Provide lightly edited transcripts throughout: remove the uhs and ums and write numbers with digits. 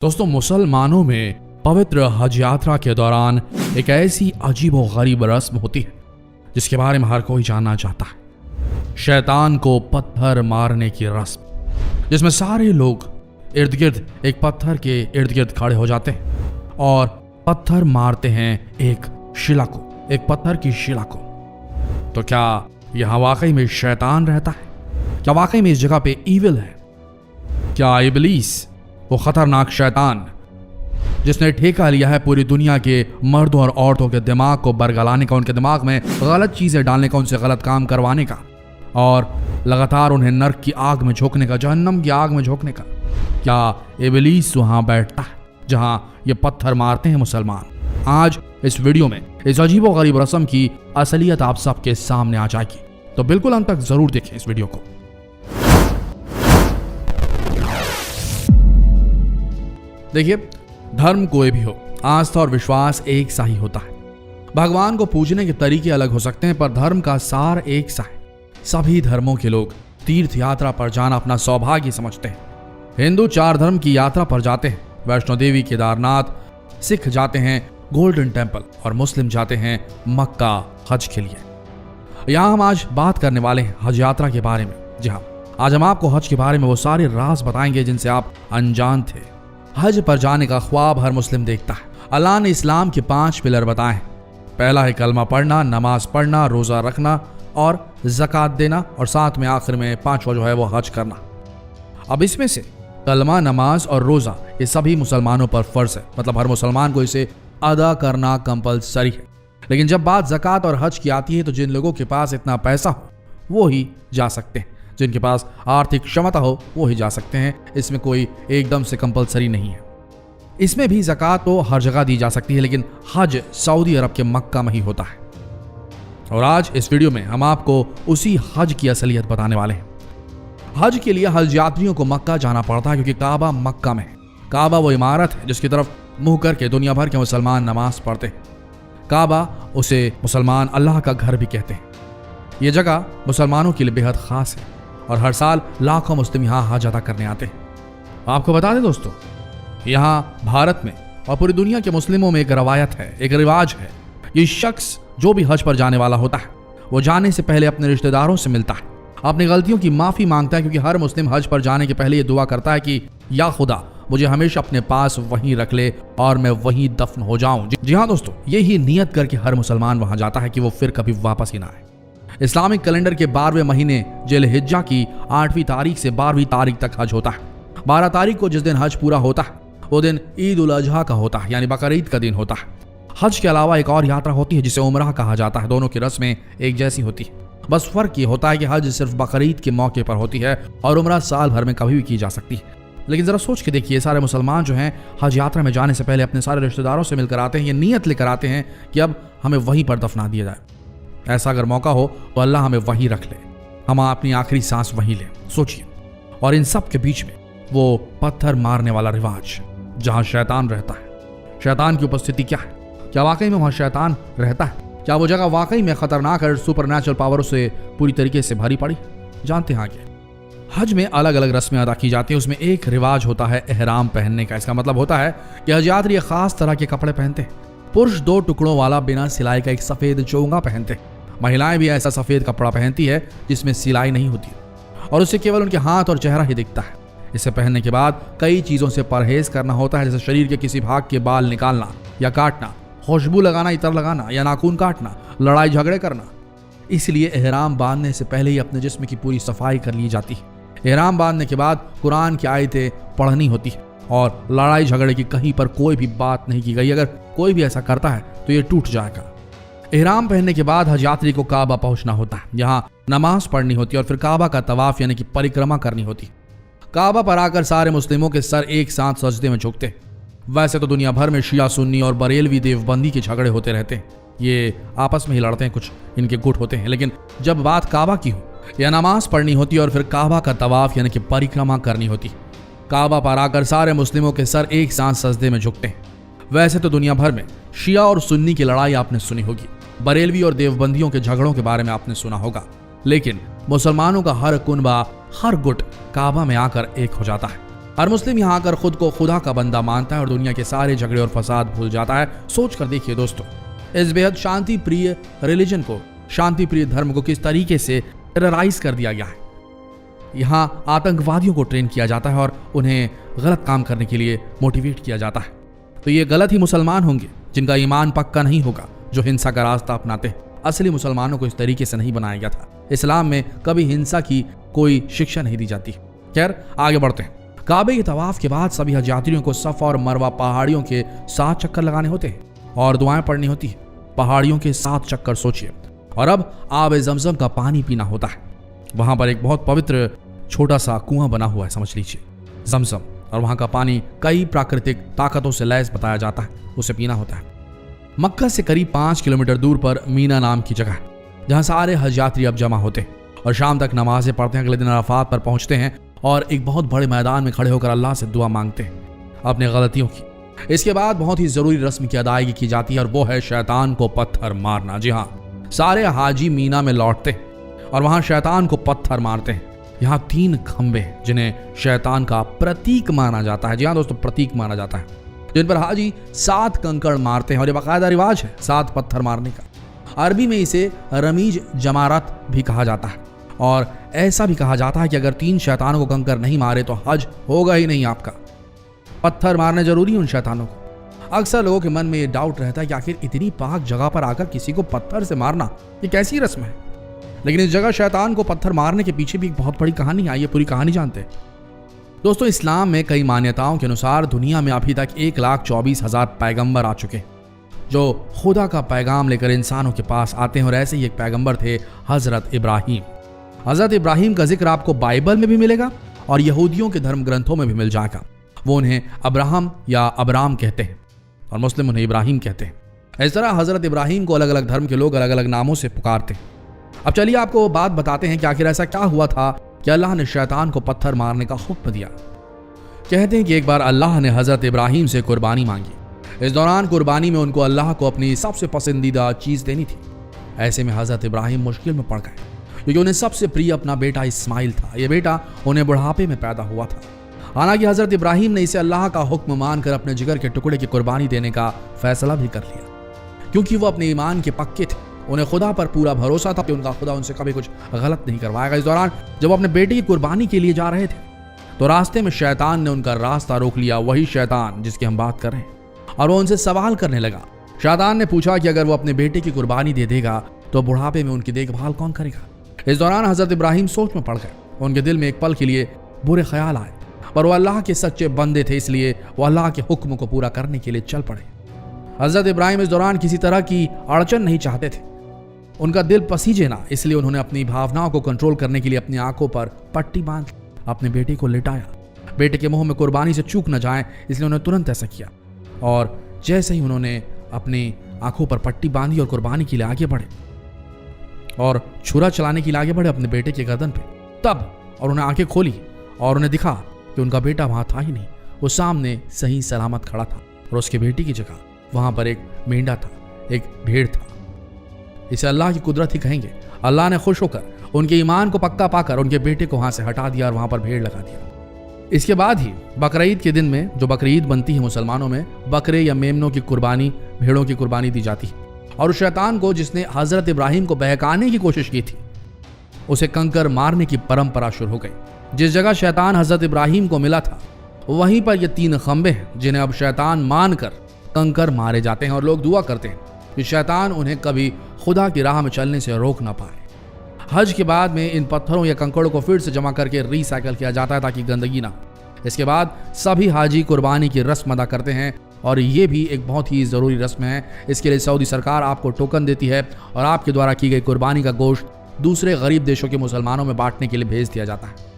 दोस्तों, मुसलमानों में पवित्र हज यात्रा के दौरान एक ऐसी अजीब और गरीब रस्म होती है जिसके बारे में हर कोई जानना चाहता है। शैतान को पत्थर मारने की रस्म, जिसमें सारे लोग इर्द गिर्द एक पत्थर के इर्द गिर्द खड़े हो जाते हैं और पत्थर मारते हैं एक शिला को, एक पत्थर की शिला को। तो क्या यहां वाकई में शैतान रहता है? क्या वाकई में इस जगह पे ईविल है? क्या इब्लीस, वो खतरनाक शैतान जिसने ठेका लिया है पूरी दुनिया के मर्दों और औरतों के दिमाग को बरगलाने का, उनके दिमाग में गलत चीजें डालने का, उनसे गलत काम करवाने का और लगातार उन्हें नर्क की आग में झोंकने का, जहन्नम की आग में झोंकने का, क्या इब्लीस वहां बैठता है जहां ये पत्थर मारते हैं मुसलमान? आज इस वीडियो में इस अजीब और गरीब रस्म की असलियत आप सबके सामने आ जाएगी, तो बिल्कुल अंत तक जरूर देखें इस वीडियो को। देखिए, धर्म कोई भी हो, आस्था और विश्वास एक सा ही होता है। भगवान को पूजने के तरीके अलग हो सकते हैं, पर धर्म का सार एक सा है। सभी धर्मों के लोग तीर्थ यात्रा पर जाना अपना सौभाग्य समझते हैं। हिंदू 4 धर्म की यात्रा पर जाते हैं, वैष्णो देवी, केदारनाथ, सिख जाते हैं गोल्डन टेम्पल और मुस्लिम जाते हैं मक्का हज के लिए। यहां हम आज बात करने वाले हैं हज यात्रा के बारे में। जी हाँ, आज हम आपको हज के बारे में वो सारे राज बताएंगे जिनसे आप अनजान थे। हज पर जाने का ख्वाब हर मुस्लिम देखता है। अल्लाह ने इस्लाम के 5 पिलर बताए हैं। पहला है कलमा पढ़ना, नमाज पढ़ना, रोजा रखना और ज़कात देना, और साथ में आखिर में 5वां जो है वो हज करना। अब इसमें से कलमा, नमाज और रोजा ये सभी मुसलमानों पर फर्ज है, मतलब हर मुसलमान को इसे अदा करना कंपलसरी है। लेकिन जब बात ज़कात और हज की आती है तो जिन लोगों के पास इतना पैसा हो वो ही जा सकते हैं, जिनके पास आर्थिक क्षमता हो वो ही जा सकते हैं। इसमें कोई एकदम से कंपलसरी नहीं है। इसमें भी ज़कात तो हर जगह दी जा सकती है, लेकिन हज सऊदी अरब के मक्का में ही होता है। और आज इस वीडियो में हम आपको उसी हज की असलियत बताने वाले हैं। हज के लिए हज यात्रियों को मक्का जाना पड़ता है क्योंकि काबा मक्का में है। काबा वो इमारत है जिसकी तरफ मुंह करके दुनिया भर के मुसलमान नमाज पढ़ते हैं। काबा, उसे मुसलमान अल्लाह का घर भी कहते हैं। ये जगह मुसलमानों के लिए बेहद खास है और हर साल लाखों मुस्लिम यहाँ हज अदा करने आते हैं। आपको बता दें दोस्तों, यहाँ भारत में और पूरी दुनिया के मुस्लिमों में एक रवायत है, एक रिवाज है। ये शख्स जो भी हज पर जाने वाला होता है वो जाने से पहले अपने रिश्तेदारों से मिलता है, अपनी गलतियों की माफी मांगता है, क्योंकि हर मुस्लिम हज पर जाने के पहले ये दुआ करता है कि या खुदा मुझे हमेशा अपने पास वहीं रख ले और मैं वहीं दफन हो जाऊं। जी हाँ दोस्तों, यही नियत करके हर मुसलमान वहां जाता है कि वो फिर कभी वापस ही ना आए। इस्लामिक कैलेंडर के 12वें महीने जिलहिज्जा की 8वीं तारीख से 12वीं तारीख तक हज होता है। 12 तारीख को जिस दिन हज पूरा होता है वो दिन ईद उल अजहा का होता है, यानी बकरीद का दिन होता है। हज के अलावा एक और यात्रा होती है जिसे उमराह कहा जाता है। दोनों की रस्में एक जैसी होती है, बस फर्क ये होता है कि हज सिर्फ बकरीद के मौके पर होती है और उमराह साल भर में कभी भी की जा सकती है। लेकिन जरा सोच के देखिए, सारे मुसलमान जो हैं हज यात्रा में जाने से पहले अपने सारे रिश्तेदारों से मिलकर आते हैं, ये नियत लेकर आते हैं कि अब हमें वहीं पर दफना दिया जाए। ऐसा अगर मौका हो तो अल्लाह हमें वहीं रख ले, हम अपनी आखिरी सांस वहीं लें। सोचिए, और इन सब के बीच में वो पत्थर मारने वाला रिवाज जहां शैतान रहता है। शैतान की उपस्थिति क्या है? क्या वाकई में वहां शैतान रहता है? क्या वो जगह वाकई में खतरनाक और सुपरनैचुरल पावरों से पूरी तरीके से भरी पड़ी? जानते हैं आगे। हज में अलग अलग रस्में अदा की जाती हैं। उसमें एक रिवाज होता है एहराम पहनने का। इसका मतलब होता है कि हज यात्री खास तरह के कपड़े पहनते हैं। पुरुष 2 टुकड़ों वाला बिना सिलाई का एक सफेद चोंगा पहनते हैं। महिलाएं भी ऐसा सफेद कपड़ा पहनती है जिसमें सिलाई नहीं होती और उससे केवल उनके हाथ और चेहरा ही दिखता है। इसे पहनने के बाद कई चीजों से परहेज करना होता है, जैसे शरीर के किसी भाग के बाल निकालना या काटना, खुशबू लगाना, इतर लगाना या नाखून काटना, लड़ाई झगड़े करना। इसलिए एहराम बांधने से पहले ही अपने जिस्म की पूरी सफाई कर ली जाती है। एहराम बांधने के बाद कुरान की आयतें पढ़नी होती है और लड़ाई झगड़े की कहीं पर कोई भी बात नहीं की गई। अगर कोई भी ऐसा करता है तो ये टूट जाएगा। एहराम पहनने के बाद हज यात्री को काबा पहुंचना होता है। यहाँ नमाज पढ़नी होती है और फिर काबा का तवाफ यानी कि परिक्रमा करनी होती है। काबा पर आकर सारे मुस्लिमों के सर एक साथ सजदे में झुकते हैं। वैसे तो दुनिया भर में शिया, सुन्नी और बरेलवी देवबंदी के झगड़े होते रहते हैं, ये आपस में ही लड़ते हैं, कुछ इनके गुट होते हैं। लेकिन जब बात काबा की हो, या नमाज पढ़नी होती है और फिर काबा का तवाफ यानी कि परिक्रमा करनी होती। काबा पर आकर सारे मुस्लिमों के सर एक साथ सजदे में झुकते हैं। वैसे तो दुनिया भर में शिया और सुन्नी की लड़ाई आपने सुनी होगी, बरेलवी और देवबंदियों के झगड़ों के बारे में आपने सुना होगा, लेकिन मुसलमानों का हर कुनबा, हर गुट काबा में आकर एक हो जाता है। हर मुस्लिम यहाँ आकर खुद को खुदा का बंदा मानता है और दुनिया के सारे झगड़े और फसाद भूल जाता है। सोच कर देखिए दोस्तों, इस बेहद शांति प्रिय रिलीजन को, शांति प्रिय धर्म को किस तरीके से टेरराइज कर दिया गया है। यहाँ आतंकवादियों को ट्रेन किया जाता है और उन्हें गलत काम करने के लिए मोटिवेट किया जाता है। तो ये गलत ही मुसलमान होंगे जिनका ईमान पक्का नहीं होगा, जो हिंसा का रास्ता अपनाते हैं। असली मुसलमानों को इस तरीके से नहीं बनाया गया था। इस्लाम में कभी हिंसा की कोई शिक्षा नहीं दी जाती। खैर, आगे बढ़ते हैं। काबे के तवाफ के बाद सभी हज यात्रियों को सफा और मरवा पहाड़ियों के 7 चक्कर लगाने होते हैं और दुआएं पढ़नी होती है। पहाड़ियों के 7 चक्कर सोचिए। और अब आब ज़मज़म का पानी पीना होता है। वहां पर एक बहुत पवित्र छोटा सा कुआं बना हुआ है, समझ लीजिए, ज़मज़म। और वहां का पानी कई प्राकृतिक ताकतों से लैस बताया जाता है, उसे पीना होता है। मक्का से करीब 5 किलोमीटर दूर पर मीना नाम की जगह है, जहां सारे हज यात्री अब जमा होते हैं और शाम तक नमाजें पढ़ते हैं। अगले दिन अराफात पर पहुंचते हैं और एक बहुत बड़े मैदान में खड़े होकर अल्लाह से दुआ मांगते हैं अपनी गलतियों की। इसके बाद बहुत ही जरूरी रस्म की अदायगी की जाती है और वो है शैतान को पत्थर मारना। जी हाँ, सारे हाजी मीना में लौटते हैं और वहां शैतान को पत्थर मारते हैं। यहाँ 3 खंबे हैं जिन्हें शैतान का प्रतीक माना जाता है। जी हाँ दोस्तों, प्रतीक माना जाता है, जिन पर हाजी 7 कंकड़ मारते हैं और ये बाकायदा रिवाज है 7 पत्थर मारने का। अरबी में इसे रमीज जमारत भी कहा जाता है और ऐसा भी कहा जाता है कि अगर 3 शैतानों को कंकड़ नहीं मारे तो हज होगा ही नहीं आपका। पत्थर मारने जरूरी है उन शैतानों को। अक्सर लोगों के मन में ये डाउट रहता है कि आखिर इतनी पाक जगह पर आकर किसी को पत्थर से मारना ये कैसी रस्म है। लेकिन इस जगह शैतान को पत्थर मारने के पीछे भी एक बहुत बड़ी कहानी है। ये पूरी कहानी जानते हैं दोस्तों। इस्लाम में कई मान्यताओं के अनुसार दुनिया में अभी तक 1,24,000 पैगंबर आ चुके हैं जो खुदा का पैगाम लेकर इंसानों के पास आते हैं। और ऐसे ही एक पैगंबर थे हजरत इब्राहिम। हजरत इब्राहिम का जिक्र आपको बाइबल में भी मिलेगा और यहूदियों के धर्म ग्रंथों में भी मिल जाएगा। वो उन्हें अब्राहम या अब्राम कहते हैं और मुस्लिम उन्हें इब्राहिम कहते हैं। इस तरह हजरत इब्राहिम को अलग अलग धर्म के लोग अलग अलग नामों से पुकारते हैं। अब चलिए आपको बात बताते हैं कि आखिर ऐसा क्या हुआ था कि अल्लाह ने शैतान को पत्थर मारने का हुक्म दिया। कहते हैं कि एक बार अल्लाह ने हजरत इब्राहिम से कुर्बानी मांगी। इस दौरान कुर्बानी में उनको अल्लाह को अपनी सबसे पसंदीदा चीज देनी थी। ऐसे में हजरत इब्राहिम मुश्किल में पड़ गए क्योंकि उन्हें सबसे प्रिय अपना बेटा इस्माइल था। यह बेटा उन्हें बुढ़ापे में पैदा हुआ था। हालांकि हजरत इब्राहिम ने इसे अल्लाह का हुक्म मानकर अपने जिगर के टुकड़े की कुर्बानी देने का फैसला भी कर लिया, क्योंकि वो अपने ईमान के पक्के थे। उन्हें खुदा पर पूरा भरोसा था कि उनका खुदा उनसे कभी कुछ गलत नहीं करवाएगा। इस दौरान जब वो अपने बेटे की कुर्बानी के लिए जा रहे थे तो रास्ते में शैतान ने उनका रास्ता रोक लिया। वही शैतान जिसकी हम बात कर रहे हैं। और वो उनसे सवाल करने लगा। शैतान ने पूछा कि अगर वो अपने बेटे की कुर्बानी दे देगा तो बुढ़ापे में उनकी देखभाल कौन करेगा। इस दौरान हजरत इब्राहिम सोच में पड़ गए। उनके दिल में एक पल के लिए बुरे ख्याल आए, पर वो अल्लाह के सच्चे बंदे थे, इसलिए वो अल्लाह के हुक्म को पूरा करने के लिए चल पड़े। हजरत इब्राहिम इस दौरान किसी तरह की अड़चन नहीं चाहते थे। उनका दिल पसीजे ना, इसलिए उन्होंने अपनी भावनाओं को कंट्रोल करने के लिए अपनी आंखों पर पट्टी बांध अपने बेटे को लिटाया। बेटे के मुंह में कुर्बानी से चूक न जाए इसलिए उन्होंने तुरंत ऐसा किया। और जैसे ही उन्होंने अपनी आंखों पर पट्टी बांधी और कुर्बानी के लिए आगे बढ़े और छुरा चलाने के लिए आगे बढ़े अपने बेटे के गर्दन पे, तब और उन्हें आंखें खोली और उन्हें दिखा कि उनका बेटा वहां था ही नहीं। वो सामने सही सलामत खड़ा था और उसके बेटे की जगह वहां पर एक मेंढा था, एक भेड़ था। इसे अल्लाह की कुदरत ही कहेंगे। अल्लाह ने खुश होकर उनके ईमान को पक्का पाकर उनके बेटे को वहां से हटा दिया और वहां पर भेड़ लगा दिया। इसके बाद ही बकरीद के दिन में, जो बकरीद बनती है मुसलमानों में, बकरे या मेमनों की कुर्बानी, भेड़ों की कुर्बानी दी जाती है। और उस शैतान को जिसने हजरत इब्राहिम को बहकाने की कोशिश की थी, उसे कंकर मारने की परंपरा शुरू हो गई। जिस जगह शैतान हजरत इब्राहिम को मिला था वहीं पर ये 3 खंबे हैं जिन्हें अब शैतान मानकर कंकर मारे जाते हैं और लोग दुआ करते हैं कि शैतान उन्हें कभी खुदा की राह में चलने से रोक ना पाए। हज के बाद में इन पत्थरों या कंकड़ों को फिर से जमा करके रिसाइकल किया जाता है ताकि गंदगी ना हो। इसके बाद सभी हाजी कुर्बानी की रस्म अदा करते हैं और ये भी एक बहुत ही ज़रूरी रस्म है। इसके लिए सऊदी सरकार आपको टोकन देती है और आपके द्वारा की गई कुर्बानी का गोश्त दूसरे गरीब देशों के मुसलमानों में बांटने के लिए भेज दिया जाता है।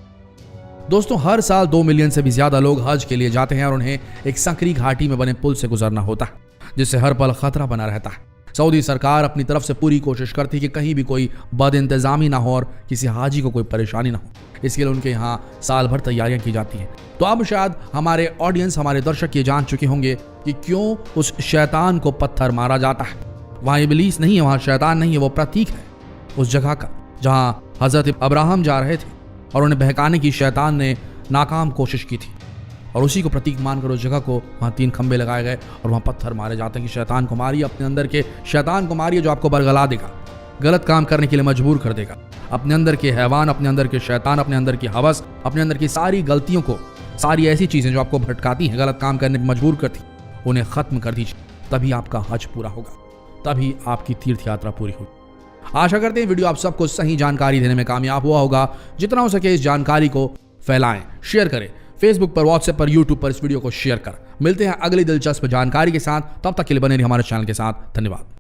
दोस्तों, हर साल 2 मिलियन से भी ज़्यादा लोग हज के लिए जाते हैं और उन्हें एक संकरी घाटी में बने पुल से गुजरना होता है, जिससे हर पल खतरा बना रहता है। सऊदी सरकार अपनी तरफ से पूरी कोशिश करती है कि कहीं भी कोई बदइंतजामी ना हो और किसी हाजी को कोई परेशानी ना हो। इसके लिए उनके यहाँ साल भर तैयारियां की जाती हैं। तो अब शायद हमारे ऑडियंस, हमारे दर्शक ये जान चुके होंगे कि क्यों उस शैतान को पत्थर मारा जाता है। वहाँ इब्लीस नहीं है, वहाँ शैतान नहीं है, वो प्रतीक है उस जगह का जहाँ हजरत अब्राहम जा रहे थे और उन्हें बहकाने की शैतान ने नाकाम कोशिश की थी। और उसी को प्रतीक मानकर उस जगह को वहाँ 3 खंबे लगाए गए और वहाँ पत्थर मारे जाते हैं कि शैतान को मारिए, अपने अंदर के शैतान को मारिए जो आपको बरगला देगा, गलत काम करने के लिए मजबूर कर देगा। अपने अंदर के हैवान, अपने अंदर के शैतान, अपने अंदर की हवस, अपने अंदर की सारी गलतियों को, सारी ऐसी चीज़ें जो आपको भटकाती हैं, गलत काम करने पर मजबूर करती, उन्हें ख़त्म कर दीजिए। तभी आपका हज पूरा होगा, तभी आपकी तीर्थ यात्रा पूरी होगी। आशा करते हैं वीडियो आप सबको सही जानकारी देने में कामयाब हुआ होगा। जितना हो सके इस जानकारी को फैलाएं, शेयर करें, फेसबुक पर, व्हाट्सएप पर, यूट्यूब पर इस वीडियो को शेयर कर। मिलते हैं अगली दिलचस्प जानकारी के साथ, तब तक के लिए बने रहिए हमारे चैनल के साथ। धन्यवाद।